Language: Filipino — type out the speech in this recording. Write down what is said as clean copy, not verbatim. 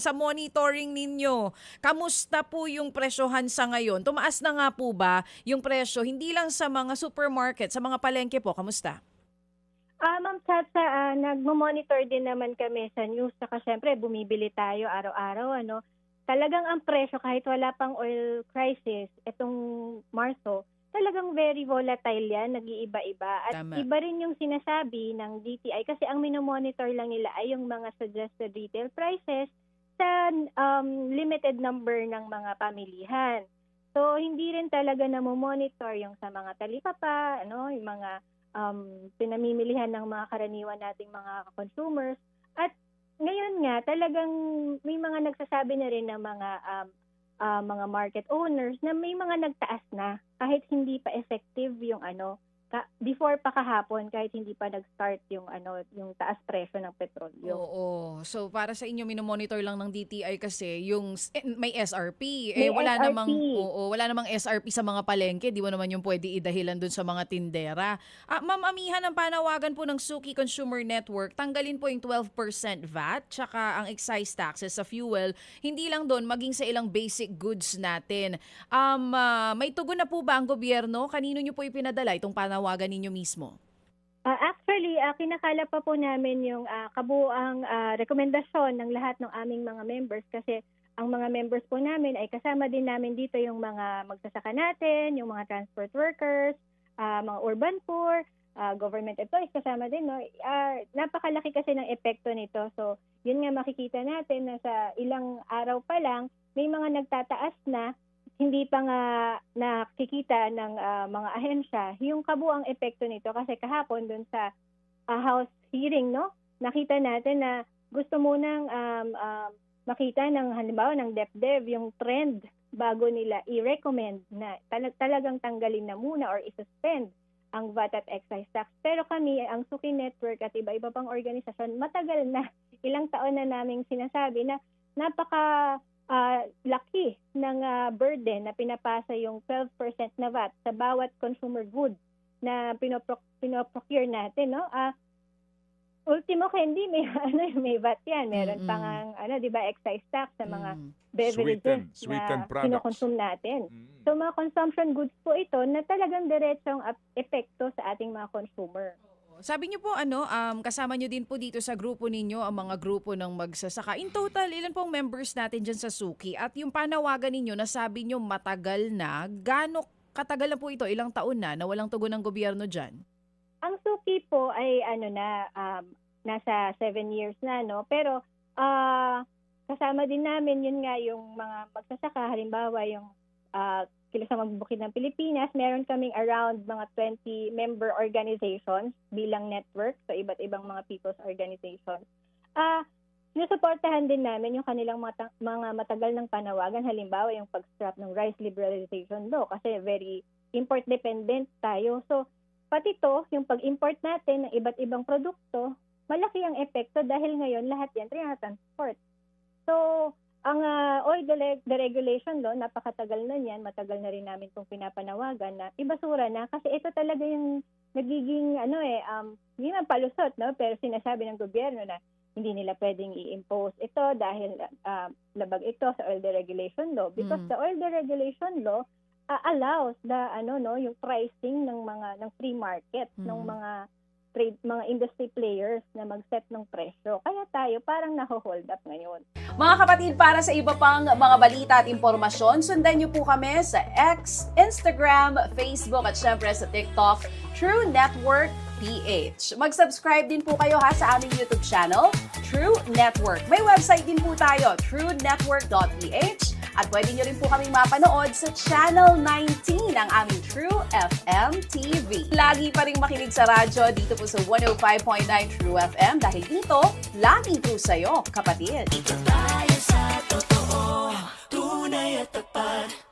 Sa monitoring ninyo, kamusta po yung presyohan sa ngayon? Tumaas na nga po ba yung presyo, hindi lang sa mga supermarket, sa mga palengke po, kamusta? Ma'am Chacha, nagmo-monitor din naman kami sa news. Saka syempre, bumibili tayo araw-araw. Talagang ang presyo, kahit wala pang oil crisis, itong Marso, talagang very volatile yan, nag-iiba-iba. At Tama. iba rin yung sinasabi ng DTI kasi ang minomonitor lang nila ay yung mga suggested retail prices sa limited number ng mga pamilihan. So, hindi rin talaga namomonitor yung sa mga talipapa, yung mga pinamimilihan ng mga karaniwan nating mga consumers. At ngayon nga, talagang may mga nagsasabi na rin ng mga market owners na may mga nagtaas na kahit hindi pa effective yung before pa kahapon, kahit hindi pa nag-start yung taas presyo ng petrolyo. Oo. So para sa inyo minomonitor lang ng DTI kasi yung may SRP. May Wala SRP. wala namang SRP sa mga palengke. Di mo naman yung pwede idahilan dun sa mga tindera. Ma'am Amihan, ang panawagan po ng Suki Consumer Network, tanggalin po yung 12% VAT tsaka ang excise taxes sa fuel. Hindi lang doon, maging sa ilang basic goods natin. May tugon na po ba ang gobyerno? Kanino nyo po ipinadala itong panawagan ninyo mismo? Actually, kinakala pa po namin yung kabuuang rekomendasyon ng lahat ng aming mga members kasi ang mga members po namin ay kasama din namin dito yung mga magsasaka natin, yung mga transport workers, mga urban poor, government employees kasama din. No? Napakalaki kasi ng epekto nito. So, yun nga makikita natin na sa ilang araw pa lang, may mga nagtataas na hindi pa nga nakikita ng mga ahensya yung kabuang epekto nito kasi kahapon dun sa House hearing, no, nakita natin na gusto munang makita ng halimbawa ng DepDev yung trend bago nila i-recommend na talagang tanggalin na muna or i-suspend ang VAT at excise tax. Pero kami, ang Suki Network at iba-iba pang organisasyon, matagal na, ilang taon na naming sinasabi na napaka laki ng burden na pinapasa yung 12% na VAT sa bawat consumer good na pinoprocure natin, no? Ultimo hindi may may VAT yan. Meron pang 'di ba, excise tax sa mga beverages Sweetened na products. kinokonsume natin. So mga consumption goods po ito na talagang diretsong epekto sa ating mga consumer. Sabi niyo po kasama niyo din po dito sa grupo ninyo ang mga grupo ng magsasaka. In total, ilan pong members natin dyan sa Suki? At yung panawagan ninyo, nasabi niyo matagal na, gaano katagal na po ito? Ilang taon na walang tugon ng gobyerno dyan? Ang Suki po ay nasa 7 years na, no? Pero kasama din namin yun nga yung mga magsasaka, halimbawa yung Kilusang Magbukid ng Pilipinas, meron kaming around mga 20 member organizations bilang network, so iba't ibang mga people's organizations. Sinusuportahan din namin yung kanilang mga matagal ng panawagan, halimbawa yung pag-scrap ng rice liberalization law kasi very import-dependent tayo. So pati to, yung pag-import natin ng iba't ibang produkto, malaki ang epekto dahil ngayon lahat yan transport. So ang oil deregulation law, napakatagal na niyan, matagal na rin namin itong pinapanawagan na ibasura na kasi ito talaga yung nagiging hindi man palusot, no? Pero sinasabi ng gobyerno na hindi nila pwedeng i-impose ito dahil labag ito sa oil deregulation law because the oil deregulation law allows yung pricing ng free market ng mga industry players na mag-set ng presyo. Kaya tayo parang naho-hold up ngayon. Mga kapatid, para sa iba pang mga balita at impormasyon, sundan niyo po kami sa X, Instagram, Facebook at syempre sa TikTok, True Network PH. Mag-subscribe din po kayo sa aming YouTube channel, True Network. May website din po tayo, truenetwork.ph. At pwede nyo rin po kaming mapanood sa Channel 19 ng aming True FM TV. Lagi pa rin makinig sa radyo dito po sa 105.9 True FM dahil dito, lagi po sa'yo, kapatid. Dito tayo sa totoo, tunay at tapat.